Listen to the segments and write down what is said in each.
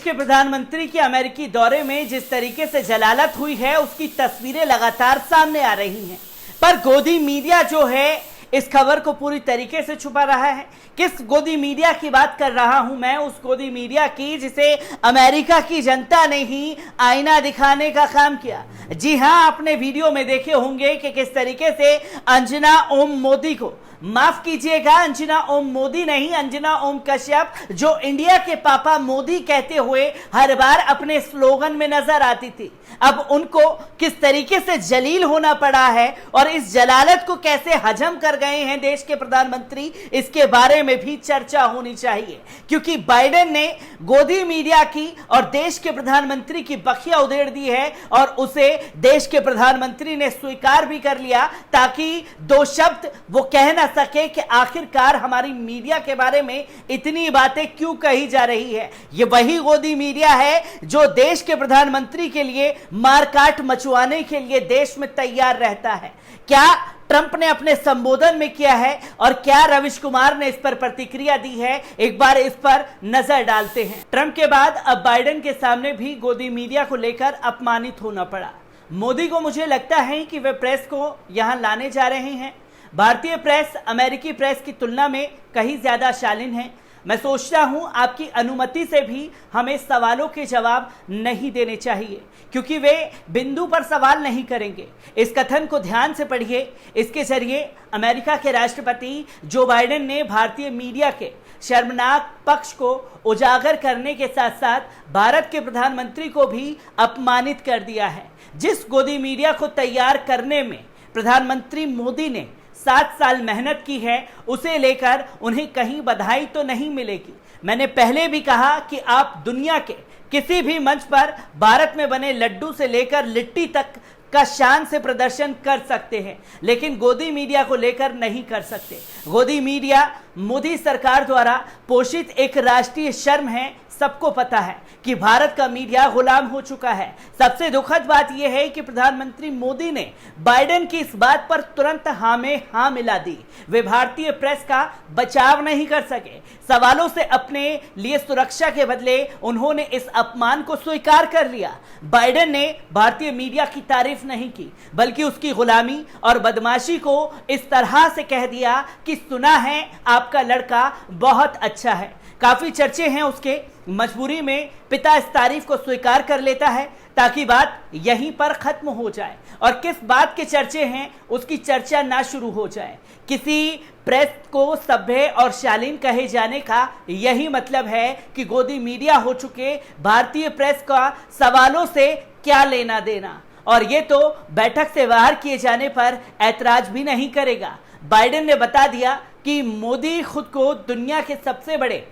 के प्रधानमंत्री के अमेरिकी दौरे में जिस तरीके से जलालत हुई है उसकी तस्वीरें लगातार सामने आ रही हैं, पर गोदी मीडिया जो है इस खबर को पूरी तरीके से छुपा रहा है। किस गोदी मीडिया की बात कर रहा हूं मैं? उस गोदी मीडिया की जिसे अमेरिका की जनता ने ही आईना दिखाने का काम किया। जी हां, आपने वीडियो में देखे होंगे कि किस तरीके से अंजना ओम मोदी को, माफ कीजिएगा, अंजना ओम मोदी नहीं, अंजना ओम कश्यप, जो इंडिया के पापा मोदी कहते हुए हर बार अपने स्लोगन में नजर आती थी, अब उनको किस तरीके से जलील होना पड़ा है और इस जलालत को कैसे हजम कर गए हैं देश के प्रधानमंत्री, इसके बारे में भी चर्चा होनी चाहिए। क्योंकि बाइडेन ने गोदी मीडिया की और देश के प्रधानमंत्री की बखिया उधेड़ दी है और उसे देश के प्रधानमंत्री ने स्वीकार भी कर लिया, ताकि दो शब्द वो कह ना सके कि आखिरकार हमारी मीडिया के बारे में इतनी बातें क्यों कही जा रही है। ये वही गोदी मीडिया है जो देश के प्रधानमंत्री के लिए मारकाट मचवाने के लिए देश में तैयार रहता है। क्या ट्रंप ने अपने संबोधन में किया है और क्या रवीश कुमार ने इस पर प्रतिक्रिया दी है, एक बार इस पर नजर डालते हैं। ट्रंप के बाद अब बाइडेन के सामने भी गोदी मीडिया को लेकर अपमानित होना पड़ा। मोदी को मुझे लगता है कि वे प्रेस को यहां लाने जा रहे हैं। भारतीय प्रेस अमेरिकी प्रेस की तुलना में कहीं ज्यादा शालीन है। मैं सोचता हूं आपकी अनुमति से भी हमें सवालों के जवाब नहीं देने चाहिए, क्योंकि वे बिंदु पर सवाल नहीं करेंगे। इस कथन को ध्यान से पढ़िए। इसके जरिए अमेरिका के राष्ट्रपति जो बाइडेन ने भारतीय मीडिया के शर्मनाक पक्ष को उजागर करने के साथ साथ भारत के प्रधानमंत्री को भी अपमानित कर दिया है। जिस गोदी मीडिया को तैयार करने में प्रधानमंत्री मोदी ने 7 साल मेहनत की है, उसे लेकर उन्हें कहीं बधाई तो नहीं मिलेगी। मैंने पहले भी कहा कि आप दुनिया के किसी भी मंच पर भारत में बने लड्डू से लेकर लिट्टी तक का शान से प्रदर्शन कर सकते हैं, लेकिन गोदी मीडिया को लेकर नहीं कर सकते। गोदी मीडिया मोदी सरकार द्वारा पोषित एक राष्ट्रीय शर्म है। सबको पता है कि भारत का मीडिया गुलाम हो चुका है। सबसे दुखद बात यह है कि प्रधानमंत्री मोदी ने बाइडेन की इस बात पर तुरंत हाँ में हाँ मिला दी। वे भारतीय प्रेस का बचाव नहीं कर सके। सवालों से अपने लिए सुरक्षा के बदले उन्होंने इस अपमान को स्वीकार कर लिया। बाइडेन ने भारतीय मीडिया की तारीफ नहीं की, बल्कि उसकी गुलामी और बदमाशी को इस तरह से कह दिया कि सुना है आपका लड़का बहुत अच्छा है। काफी चर्चे हैं उसके। मजबूरी में पिता इस तारीफ को स्वीकार कर लेता है ताकि बात यहीं पर खत्म हो जाए और किस बात के चर्चे हैं उसकी चर्चा ना शुरू हो जाए। किसी प्रेस को सभ्य और शालीन कहे जाने का यही मतलब है कि गोदी मीडिया हो चुके भारतीय प्रेस का सवालों से क्या लेना देना, और ये तो बैठक से बाहर किए जाने पर ऐतराज भी नहीं करेगा। बाइडेन ने बता दिया कि मोदी खुद को दुनिया के सबसे बड़े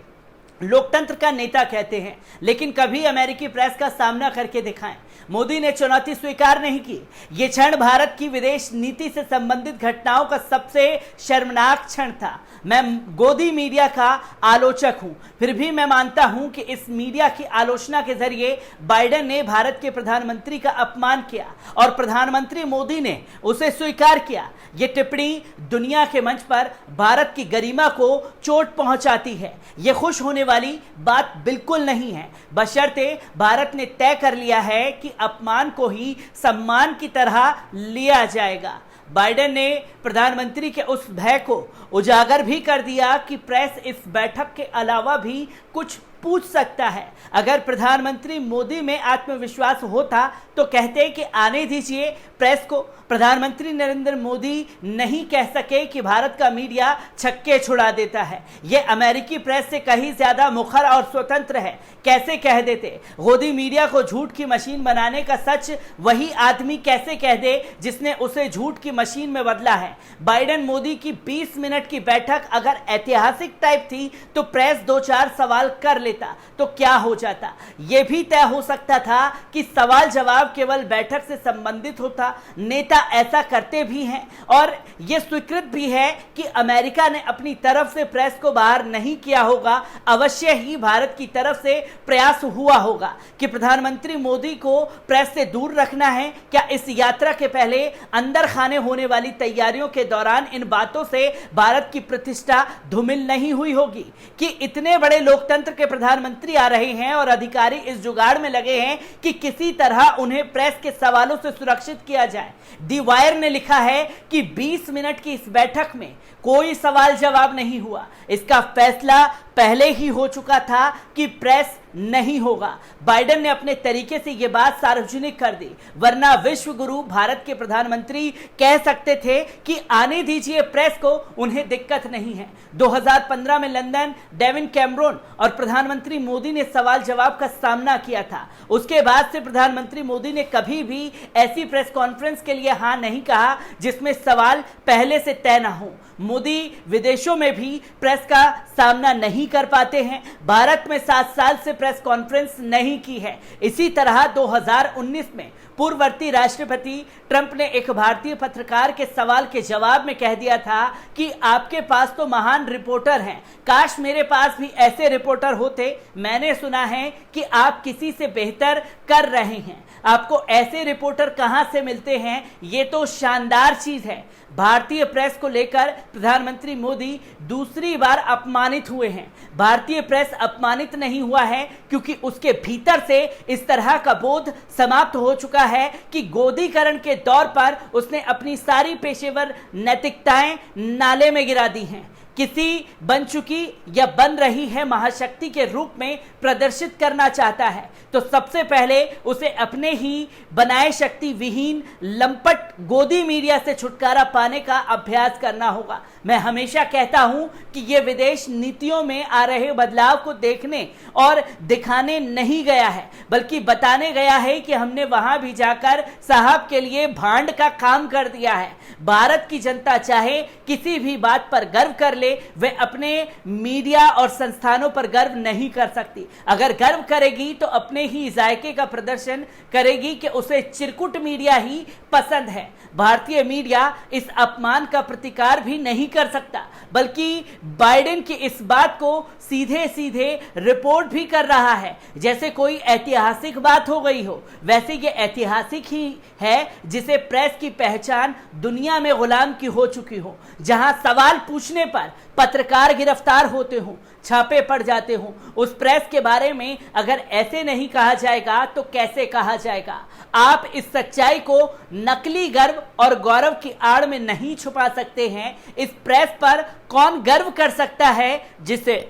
लोकतंत्र का नेता कहते हैं, लेकिन कभी अमेरिकी प्रेस का सामना करके दिखाएं। मोदी ने चुनौती स्वीकार नहीं की। यह क्षण भारत की विदेश नीति से संबंधित घटनाओं का सबसे शर्मनाक क्षण था। मैं गोदी मीडिया का आलोचक हूं, फिर भी मैं मानता हूं कि इस मीडिया की आलोचना के जरिए बाइडेन ने भारत के प्रधानमंत्री का अपमान किया और प्रधानमंत्री मोदी ने उसे स्वीकार किया। यह टिप्पणी दुनिया के मंच पर भारत की गरिमा को चोट पहुंचाती है। यह खुश होने वाली बात बिल्कुल नहीं है, बशर्ते भारत ने तय कर लिया है कि अपमान को ही सम्मान की तरह लिया जाएगा। बाइडेन ने प्रधानमंत्री के उस भय को उजागर भी कर दिया कि प्रेस इस बैठक के अलावा भी कुछ पूछ सकता है। अगर प्रधानमंत्री मोदी में आत्मविश्वास होता तो कहते कि आने दीजिए प्रेस को। प्रधानमंत्री नरेंद्र मोदी नहीं कह सके कि भारत का मीडिया छक्के छुड़ा देता है। यह अमेरिकी प्रेस से कहीं ज्यादा मुखर और स्वतंत्र है। कैसे कह देते? गोदी मीडिया को झूठ की मशीन बनाने का सच वही आदमी कैसे कह दे जिसने उसे झूठ की मशीन में बदला है। बाइडेन मोदी की 20 मिनट की बैठक अगर ऐतिहासिक टाइप थी तो प्रेस 2-4 सवाल कर लेता तो क्या हो जाता। यह भी तय हो सकता था कि सवाल जवाब केवल बैठक से संबंधित होता। नेता ऐसा करते भी हैं और यह स्वीकृत भी है कि अमेरिका ने अपनी तरफ से प्रेस को बाहर नहीं किया होगा। अवश्य ही भारत की तरफ से प्रयास हुआ होगा कि प्रधानमंत्री मोदी को प्रेस से दूर रखना है। क्या इस यात्रा के पहले अंदर खाने होने वाली तैयारियों के दौरान इन बातों से भारत की प्रतिष्ठा धूमिल नहीं हुई होगी कि इतने बड़े लोकतंत्र के प्रधानमंत्री आ रहे हैं और अधिकारी इस जुगाड़ में लगे हैं कि किसी तरह उन्हें प्रेस के सवालों से सुरक्षित किया जाए। दी वायर ने लिखा है कि 20 मिनट की इस बैठक में कोई सवाल जवाब नहीं हुआ। इसका फैसला पहले ही हो चुका था कि प्रेस नहीं होगा। बाइडेन ने अपने तरीके से यह बात सार्वजनिक कर दी, वरना विश्व गुरु भारत के प्रधानमंत्री कह सकते थे कि आने दीजिए प्रेस को, उन्हें दिक्कत नहीं है। 2015 में लंदन डेविड कैमरून और प्रधानमंत्री मोदी ने सवाल जवाब का सामना किया था। उसके बाद से प्रधानमंत्री मोदी ने कभी भी ऐसी प्रेस कॉन्फ्रेंस के लिए हां नहीं कहा जिसमें सवाल पहले से तय ना हो। मोदी विदेशों में भी प्रेस का सामना नहीं कर पाते हैं। भारत में 7 साल से प्रेस कॉन्फ्रेंस नहीं की है। इसी तरह 2019 में पूर्ववर्ती राष्ट्रपति ट्रंप ने एक भारतीय पत्रकार के सवाल के जवाब में कह दिया था कि आपके पास तो महान रिपोर्टर हैं, काश मेरे पास भी ऐसे रिपोर्टर होते। मैंने सुना है कि आप किसी से बेहतर कर रहे हैं, आपको ऐसे रिपोर्टर कहां से मिलते हैं, ये तो शानदार चीज है। भारतीय प्रेस को लेकर प्रधानमंत्री मोदी दूसरी बार अपमानित हुए हैं। भारतीय प्रेस अपमानित नहीं हुआ है क्योंकि उसके भीतर से इस तरह का बोध समाप्त हो चुका है कि गोदीकरण के दौर पर उसने अपनी सारी पेशेवर नैतिकताएं नाले में गिरा दी हैं। किसी बन चुकी या बन रही है महाशक्ति के रूप में प्रदर्शित करना चाहता है तो सबसे पहले उसे अपने ही बनाए शक्ति विहीन लंपट गोदी मीडिया से छुटकारा पाने का अभ्यास करना होगा। मैं हमेशा कहता हूं कि यह विदेश नीतियों में आ रहे बदलाव को देखने और दिखाने नहीं गया है, बल्कि बताने गया है कि हमने वहां भी जाकर साहब के लिए भांड का काम कर दिया है। भारत की जनता चाहे किसी भी बात पर गर्व कर ले, वे अपने मीडिया और संस्थानों पर गर्व नहीं कर सकती। अगर गर्व करेगी तो अपने ही जायके का प्रदर्शन करेगी कि उसे चिरकुट मीडिया ही पसंद है। भारतीय मीडिया इस अपमान का प्रतिकार भी नहीं कर सकता, बल्कि बाइडेन की इस बात को सीधे सीधे रिपोर्ट भी कर रहा है जैसे कोई ऐतिहासिक बात हो गई हो। वैसे ये ऐतिहासिक ही है जिसे प्रेस की पहचान दुनिया में गुलाम की हो चुकी हो, जहां सवाल पूछने पर पत्रकार गिरफ्तार होते हो, छापे पड़ जाते हो। उस प्रेस के बारे में अगर ऐसे नहीं कहा जाएगा तो कैसे कहा जाएगा। आप इस सच्चाई को नकली गर्व और गौरव की आड़ में नहीं छुपा सकते हैं। इस प्रेस पर कौन गर्व कर सकता है जिसे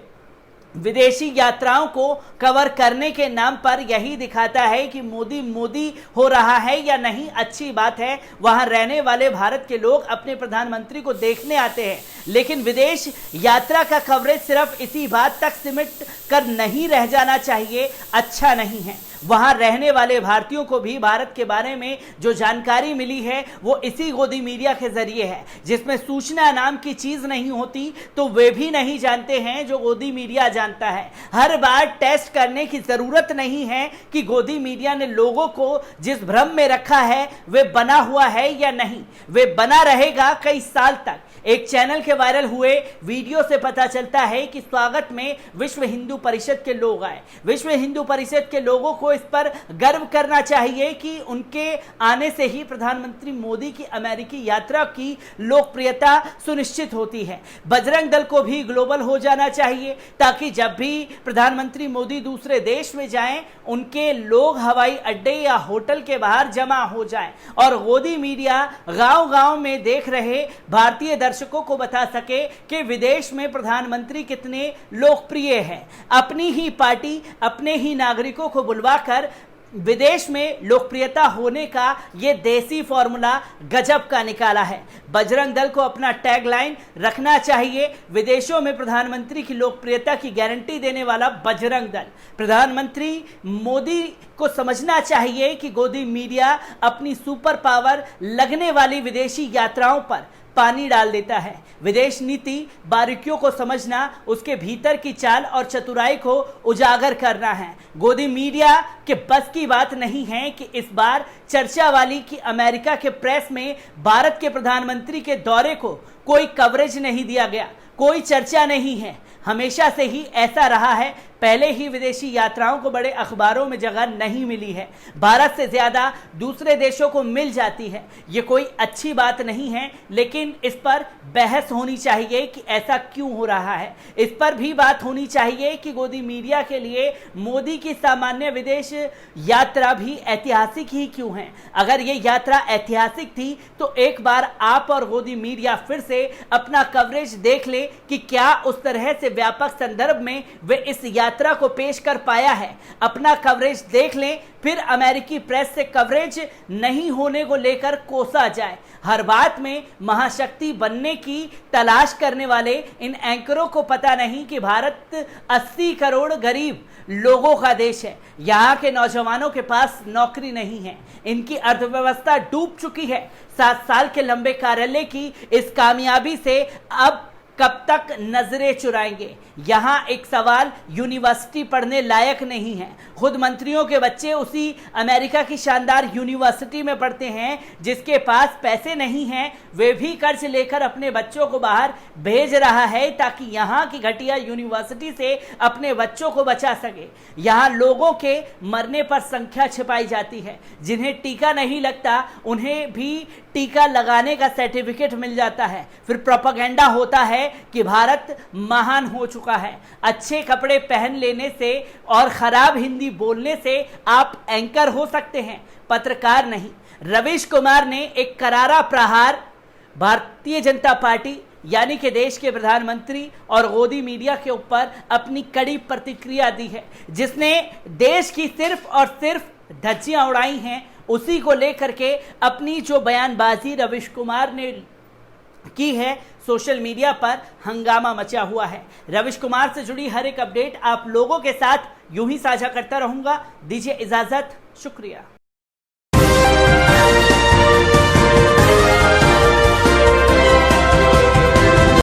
विदेशी यात्राओं को कवर करने के नाम पर यही दिखाता है कि मोदी मोदी हो रहा है या नहीं। अच्छी बात है, वहां रहने वाले भारत के लोग अपने प्रधानमंत्री को देखने आते हैं, लेकिन विदेश यात्रा का कवरेज सिर्फ इसी बात तक सिमट कर नहीं रह जाना चाहिए। अच्छा नहीं है। वहां रहने वाले भारतीयों को भी भारत के बारे में जो जानकारी मिली है वो इसी गोदी मीडिया के जरिए है, जिसमें सूचना नाम की चीज नहीं होती तो वे भी नहीं जानते हैं जो गोदी मीडिया जानता है। हर बार टेस्ट करने की जरूरत नहीं है कि गोदी मीडिया ने लोगों को जिस भ्रम में रखा है वे बना हुआ है या नहीं। वे बना रहेगा कई साल तक। एक चैनल के वायरल हुए वीडियो से पता चलता है कि स्वागत में विश्व हिंदू परिषद के लोग आए। विश्व हिंदू परिषद के लोगों को इस पर गर्व करना चाहिए कि उनके आने से ही प्रधानमंत्री मोदी की अमेरिकी यात्रा की लोकप्रियता सुनिश्चित होती है। बजरंग दल को भी ग्लोबल हो जाना चाहिए ताकि जब भी प्रधानमंत्री मोदी दूसरे देश में जाएं, उनके लोग हवाई अड्डे या होटल के बाहर जमा हो जाएं और गोदी मीडिया गांव-गांव में देख रहे भारतीय दर्शकों को बता सके कि विदेश में प्रधानमंत्री कितने लोकप्रिय हैं। अपनी ही पार्टी अपने ही नागरिकों को बुलवाकर विदेश में लोकप्रियता होने का ये देसी फॉर्मूला गजब का निकाला है। बजरंग दल को अपना टैगलाइन रखना चाहिए, विदेशों में प्रधानमंत्री की लोकप्रियता की गारंटी देने वाला बजरंग दल। प्रधानमंत्री मोदी को समझना चाहिए कि गोदी मीडिया अपनी सुपर पावर लगने वाली विदेशी यात्राओं पर पानी डाल देता है। विदेश नीति बारीकियों को समझना, उसके भीतर की चाल और चतुराई को उजागर करना है। गोदी मीडिया के बस की बात नहीं है कि इस बार चर्चा वाली कि अमेरिका के प्रेस में भारत के प्रधानमंत्री के दौरे को कोई कवरेज नहीं दिया गया। कोई चर्चा नहीं है। हमेशा से ही ऐसा रहा है। पहले ही विदेशी यात्राओं को बड़े अखबारों में जगह नहीं मिली है, भारत से ज्यादा दूसरे देशों को मिल जाती है। ये कोई अच्छी बात नहीं है, लेकिन इस पर बहस होनी चाहिए कि ऐसा क्यों हो रहा है। इस पर भी बात होनी चाहिए कि गोदी मीडिया के लिए मोदी की सामान्य विदेश यात्रा भी ऐतिहासिक ही क्यों है। अगर ये यात्रा ऐतिहासिक थी तो एक बार आप और गोदी मीडिया फिर से अपना कवरेज देख ले कि क्या उस तरह से व्यापक संदर्भ में वे इस यात्रा को पेश कर पाया है। अपना कवरेज देख लें, फिर अमेरिकी प्रेस से कवरेज नहीं होने को लेकर कोसा जाए। हर बात में महाशक्ति बनने की तलाश करने वाले इन एंकरों को पता नहीं कि भारत 80 करोड़ गरीब लोगों का देश है। यहाँ के नौजवानों के पास नौकरी नहीं है, इनकी अर्थव्यवस्था डूब चुकी है। 7 साल के लंबे कार्यालय की इस कामयाबी से अब कब तक नजरें चुराएंगे। यहाँ एक सवाल यूनिवर्सिटी पढ़ने लायक नहीं है। खुद मंत्रियों के बच्चे उसी अमेरिका की शानदार यूनिवर्सिटी में पढ़ते हैं। जिसके पास पैसे नहीं हैं वे भी कर्ज लेकर अपने बच्चों को बाहर भेज रहा है ताकि यहाँ की घटिया यूनिवर्सिटी से अपने बच्चों को बचा सके। यहाँ लोगों के मरने पर संख्या छिपाई जाती है। जिन्हें टीका नहीं लगता उन्हें भी टीका लगाने का सर्टिफिकेट मिल जाता है। फिर प्रोपेगेंडा होता है कि भारत महान हो चुका है। अच्छे कपड़े पहन लेने से और खराब हिंदी बोलने से आप एंकर हो सकते हैं, पत्रकार नहीं। रवीश कुमार ने एक करारा प्रहार भारतीय जनता पार्टी यानी कि देश के प्रधानमंत्री और गोदी मीडिया के ऊपर अपनी कड़ी प्रतिक्रिया दी है। जिसने देश की सिर्फ और सिर्फ धज्जियां उड़ाई हैं, उसी को लेकर के अपनी जो बयानबाजी रवीश कुमार ने की है, सोशल मीडिया पर हंगामा मचा हुआ है। रवीश कुमार से जुड़ी हर एक अपडेट आप लोगों के साथ यूं ही साझा करता रहूंगा। दीजिए इजाजत, शुक्रिया।